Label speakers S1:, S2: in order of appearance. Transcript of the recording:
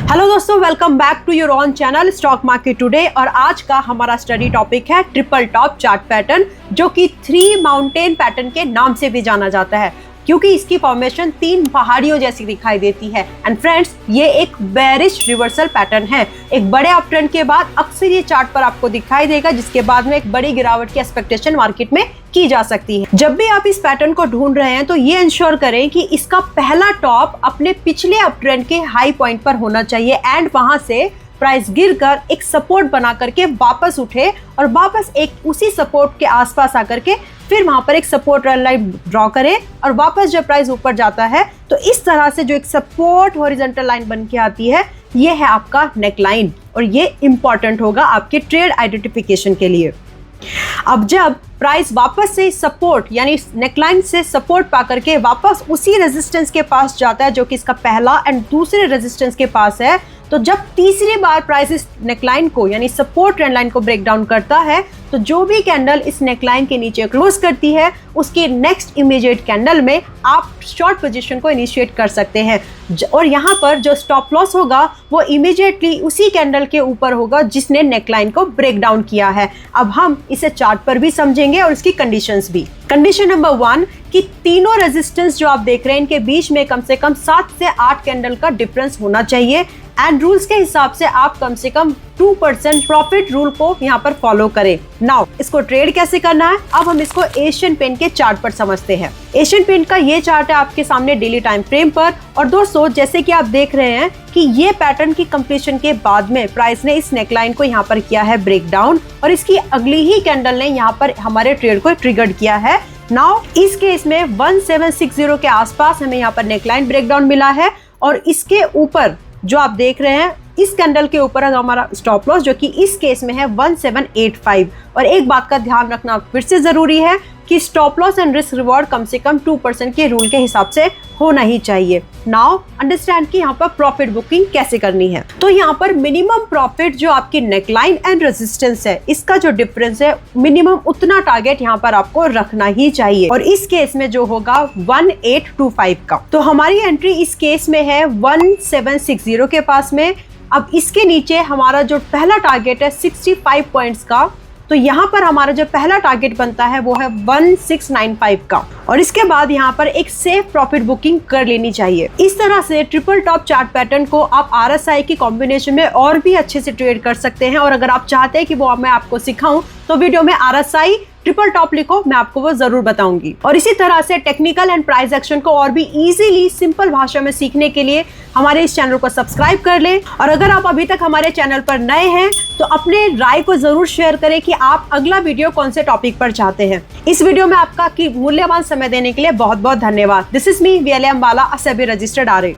S1: Hello दोस्तों, welcome back to your own channel stock market today. और आज का हमारा स्टडी टॉपिक है ट्रिपल टॉप चार्ट पैटर्न, जो कि 3 माउंटेन पैटर्न के नाम से भी जाना जाता है, क्योंकि इसकी फॉर्मेशन 3 पहाड़ियों जैसी दिखाई देती है। एंड फ्रेंड्स, ये एक बेरिश रिवर्सल पैटर्न है। एक बड़े अपट्रेंड के बाद अक्सर ये चार्ट पर आपको दिखाई देगा, जिसके बाद में एक बड़ी गिरावट की एक्सपेक्टेशन मार्केट में की जा सकती है। जब भी आप इस पैटर्न को ढूंढ रहे हैं तो ये इंश्योर करें कि इसका पहला टॉप अपने पिछले अपट्रेंड के हाई पॉइंट पर होना चाहिए एंड वहां से प्राइस गिरकर एक सपोर्ट बना करके वापस उठे और वापस एक उसी सपोर्ट के आसपास आकर के फिर वहां पर एक सपोर्ट ट्रेंड लाइन ड्रॉ करें और वापस जब प्राइस ऊपर जाता है तो इस तरह से जो एक सपोर्ट हॉरिजॉन्टल लाइन बन के आती है, ये है आपका नेक लाइन। और ये इंपॉर्टेंट होगा आपके ट्रेड आइडेंटिफिकेशन के लिए। अब जब प्राइस वापस से सपोर्ट यानी नेकलाइन से सपोर्ट पा करके वापस उसी रेजिस्टेंस के पास जाता है, जो कि इसका पहला एंड दूसरे रेजिस्टेंस के पास है, तो जब तीसरी बार प्राइस इस नेकलाइन को यानी सपोर्ट ट्रेंड लाइन को ब्रेक डाउन करता है, तो जो भी कैंडल इस नेकलाइन के नीचे क्लोज करती है, उसकी नेक्स्ट इमीडिएट कैंडल में आप शॉर्ट पोजीशन को इनिशिएट कर सकते हैं। और यहाँ पर जो स्टॉप लॉस होगा वो इमीडिएटली उसी कैंडल के ऊपर होगा जिसने नेकलाइन को ब्रेक डाउन किया है। अब हम इसे चार्ट पर भी समझेंगे और इसकी कंडीशंस भी। कंडीशन नंबर 1 कि तीनों रेजिस्टेंस जो आप देख रहे हैं, इनके बीच में कम से कम 7 से 8 कैंडल का डिफरेंस होना चाहिए एंड रूल्स के हिसाब से आप कम से कम 2% प्रॉफिट रूल को यहाँ पर फॉलो करें। नाउ इसको ट्रेड कैसे करना है, अब हम इसको एशियन पेंट के चार्ट पर समझते हैं। एशियन पेंट का ये चार्ट है आपके सामने डेली टाइम फ्रेम पर। और दोस्तों, जैसे कि आप देख रहे हैं कि ये पैटर्न की कंप्लीशन के बाद में प्राइस ने इस नेकलाइन को यहाँ पर किया है ब्रेक डाउन और इसकी अगली ही कैंडल ने यहाँ पर हमारे ट्रेड को ट्रिगर्ड किया है। नाउ इस केस में 1760 के आसपास हमें यहाँ पर नेकलाइन ब्रेकडाउन मिला है और इसके ऊपर जो आप देख रहे हैं, इस कैंडल के ऊपर है हमारा स्टॉप लॉस, जो कि इस केस में है 1785। और एक बात का ध्यान रखना फिर से जरूरी है कि stop loss and risk reward कम से कम 2% के रूल के हिसाब से होना ही चाहिए। नाउ अंडरस्टैंड कि यहाँ पर प्रॉफिट बुकिंग कैसे करनी है। तो यहाँ पर मिनिमम प्रॉफिट जो आपकी नेकलाइन एंड रेजिस्टेंस है, इसका जो डिफरेंस है, मिनिमम उतना टारगेट यहाँ पर आपको रखना ही चाहिए। और इस केस में जो होगा 1825 का, तो हमारी एंट्री इस केस में है 1760 के पास में। अब इसके नीचे हमारा जो पहला टारगेट है 65 पॉइंट्स का, तो यहाँ पर हमारा जो पहला टारगेट बनता है वो है 1695 का। और इसके बाद यहाँ पर एक सेफ प्रॉफिट बुकिंग कर लेनी चाहिए। इस तरह से ट्रिपल टॉप चार्ट पैटर्न को आप RSI की कॉम्बिनेशन में और भी अच्छे से ट्रेड कर सकते हैं। और अगर आप चाहते हैं कि वो मैं आपको सिखाऊं तो वीडियो में RSI ट्रिपल टॉप लिखो, मैं आपको वो जरूर बताऊंगी। और इसी तरह से टेक्निकल एंड प्राइस एक्शन को और भी इजीली सिंपल भाषा में सीखने के लिए हमारे इस चैनल को सब्सक्राइब कर लें। और अगर आप अभी तक हमारे चैनल पर नए हैं तो अपने राय को जरूर शेयर करें कि आप अगला वीडियो कौन से टॉपिक पर चाहते हैं। इस वीडियो में आपका मूल्यवान समय देने के लिए बहुत बहुत धन्यवाद। This is me VLA Ambala, a SEBI registered RA।